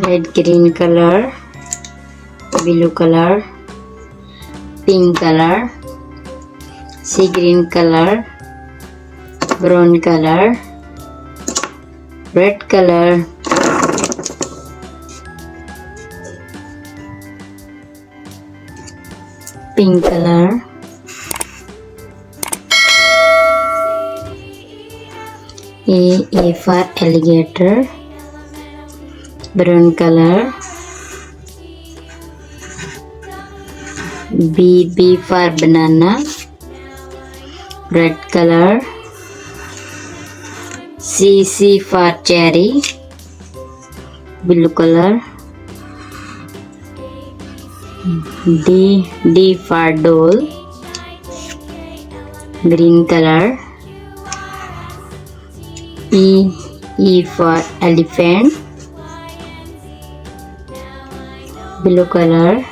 red green color, blue color, pink color, sea green color, brown color, red color, pink color, A for alligator, brown color, B for banana, red color, C for cherry, blue color, D for doll, green color, E for elephant, blue color,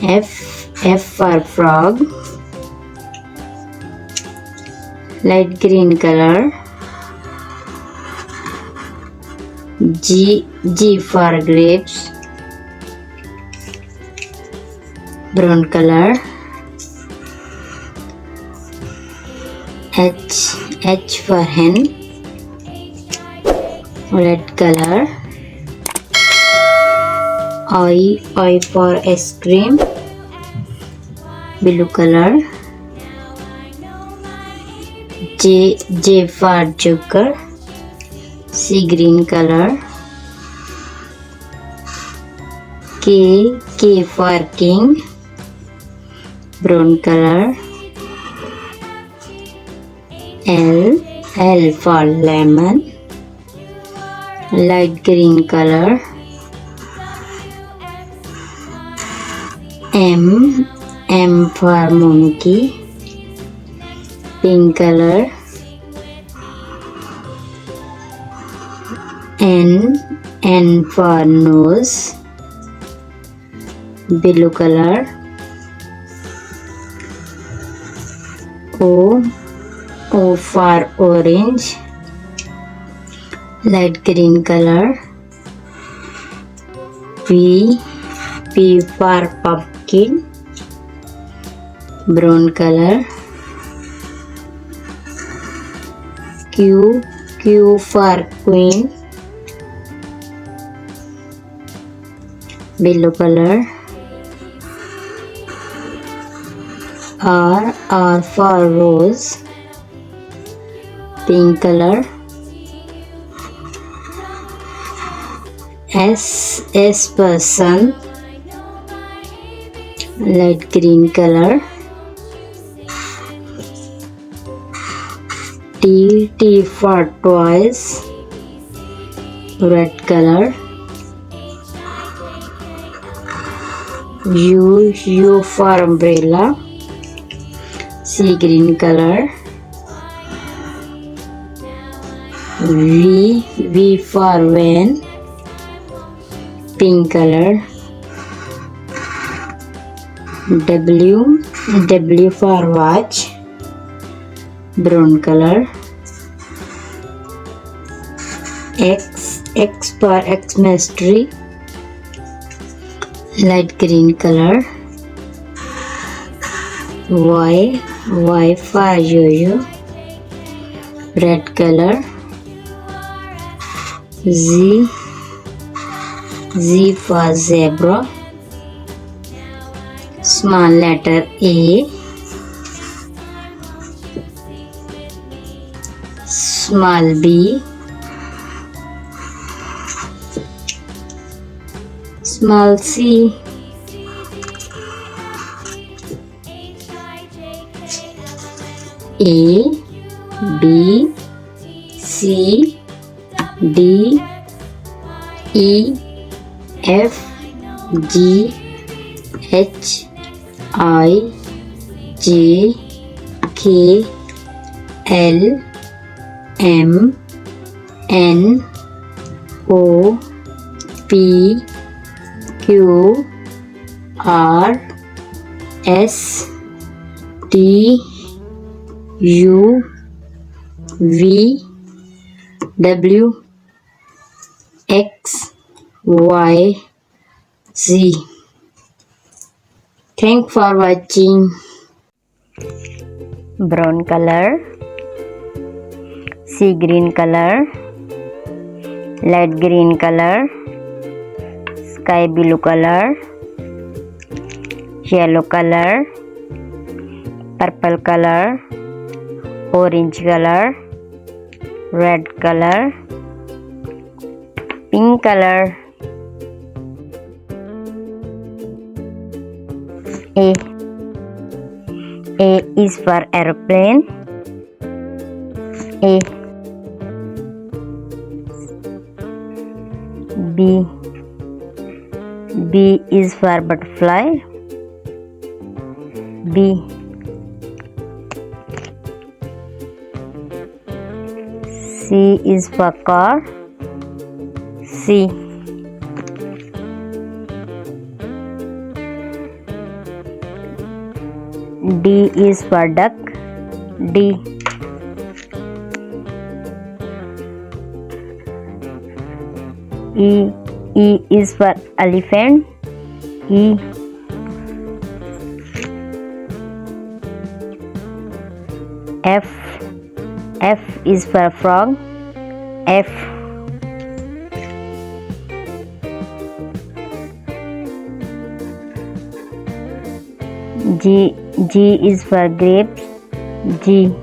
F for frog, light green color, G for grapes, brown color, H for hen, red color, I for ice cream, blue color, J for joker, sea green color, K for king, brown color, L for lemon, light green color, M for monkey, pink color, N for nose, blue color, O for orange, light green color, P for pumpkin, brown color, Q for queen, blue color, R for rose, pink color, S for sun, light green color, T for toys, red color, U for umbrella, sea green color, V for van, pink color, W for watch, brown color, X for Xmas tree, light green color, Y for yo-yo, red color, Z for zebra, small letter A, small b, small c, A, B, C, D, E, F, G, H, I, J, K, L, M, N, O, P, Q, R, S, T, U, V, W, X, Y, Z. Thanks for watching. Brown color, sea green color, light green color, sky blue color, yellow color, purple color, orange color, red color, pink color. A is for aeroplane. A. B is for butterfly. B. C is for car. C. D is for duck. D. E is for elephant. E. F is for frog. F. G is for grapes. G.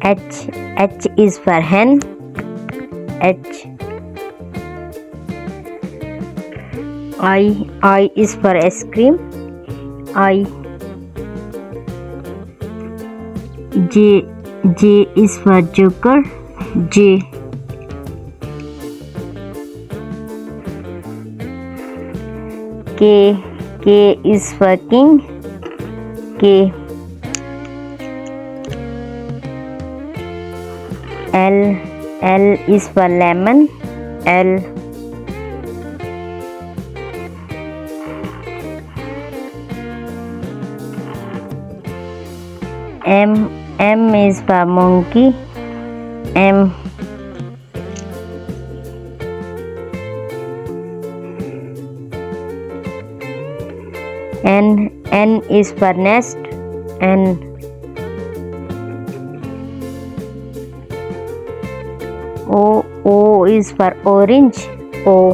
H is for hen. H. I is for ice cream. I. J is for joker. J. K is for king. K. L is for lemon. L. M is for monkey. M. N is for nest. N. O is for orange. O.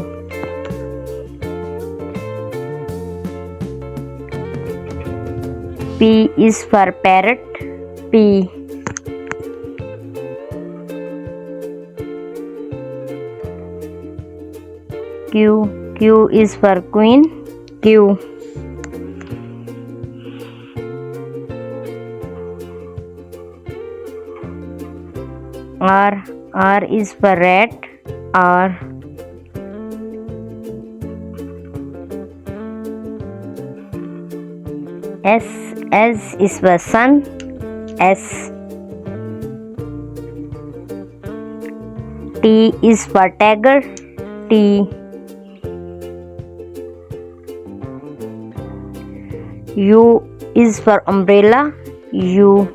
P is for parrot. P. Q is for queen. Q. R is for rat. R. S is for sun. S. T is for tiger. T. U is for umbrella. U.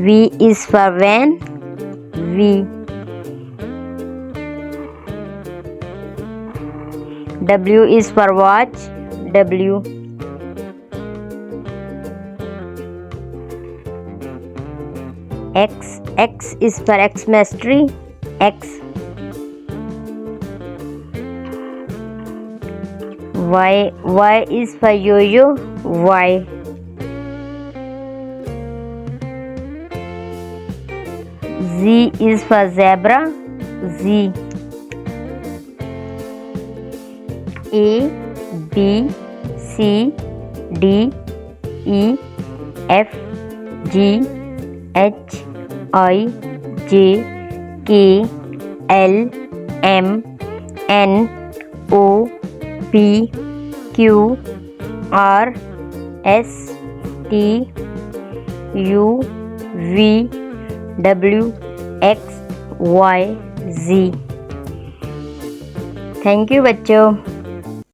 V is for van. V. W is for watch. W. X is for Xmas tree. X. Y is for yo-yo. Y. Z is for zebra. Z. A, B, C, D, E, F, G, H, I, J, K, L, M, N, O, P, Q, R, S, T, U, V, W, X, Y, Z. Thank you बच्चों।